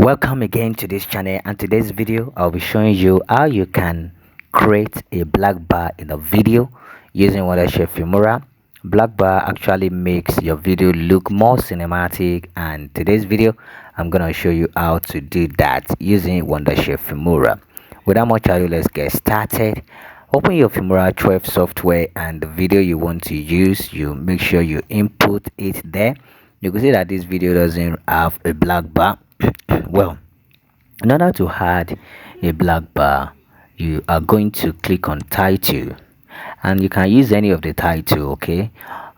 Welcome again to this channel, and today's video I'll be showing you how you can create a black bar in a video using Wondershare Filmora. Black bar actually makes your video look more cinematic, and today's video I'm gonna show you how to do that using Wondershare Filmora. Without much ado, let's get started. Open your Filmora 12 software, and the video you want to use, you make sure you input it there. You can see that this video doesn't have a black bar. Well, in order to add a black bar, you are going to click on title, and you can use any of the title, okay?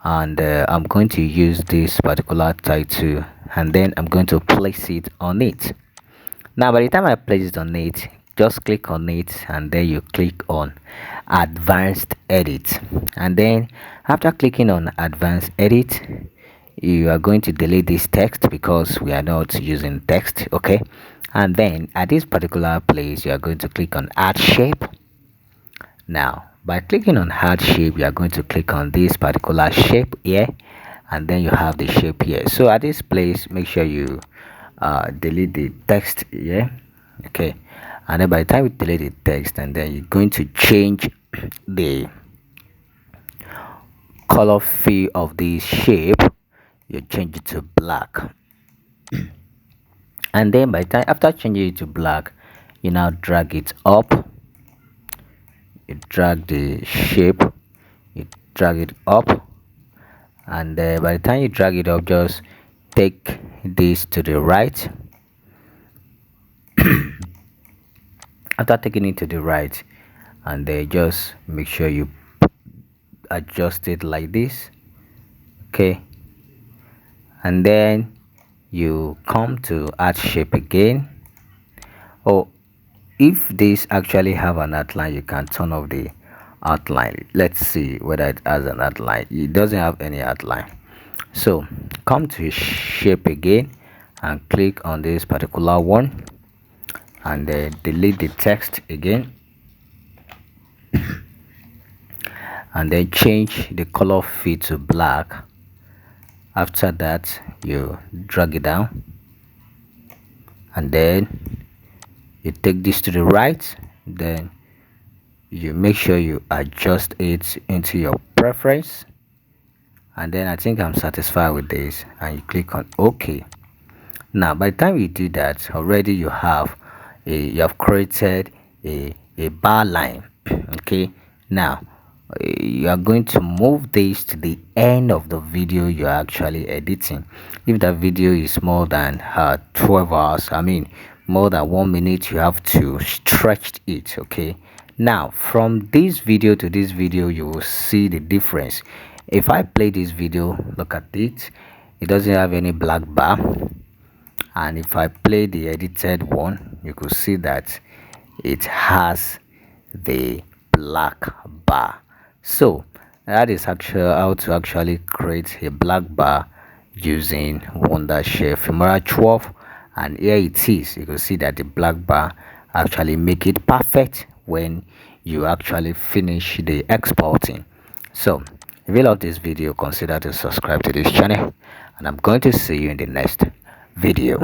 And I'm going to use this particular title, and then I'm going to place it on it. Now by the time I place it on it, just click on it, and then you click on advanced edit. And then after clicking on advanced edit, you are going to delete this text because we are not using text, okay? And then at this particular place, you are going to click on add shape. Now by clicking on add shape, you are going to click on this particular shape here, and then you have the shape here. So at this place, make sure you delete the text here, okay? And then by the time you delete the text, and then you're going to change the color fill of this shape. You change it to black, and then by the time after changing it to black, you now drag it up. You drag the shape, you drag it up, and by the time you drag it up, just take this to the right. After taking it to the right, and then just make sure you adjust it like this, okay? And then you come to add shape again. Or if this actually have an outline, you can turn off the outline. Let's see whether it has an outline. It doesn't have any outline. So come to shape again and click on this particular one, and then delete the text again, and then change the color fill to black. After that, you drag it down, and then you take this to the right. Then you make sure you adjust it into your preference, and then I think I'm satisfied with this, and you click on OK. Now by the time you do that, already you have created a bar line, okay? Now you are going to move this to the end of the video you're actually editing. If that video is more than 12 hours, I mean more than 1 minute, you have to stretch it, okay? Now from this video to this video, you will see the difference. If I play this video, look at it, it doesn't have any black bar. And if I play the edited one, you could see that it has the black bar. So that is actually how to actually create a black bar using Wondershare Filmora 12. And here it is. You can see that the black bar actually make it perfect when you actually finish the exporting. So if you love this video, consider to subscribe to this channel, and I'm going to see you in the next video.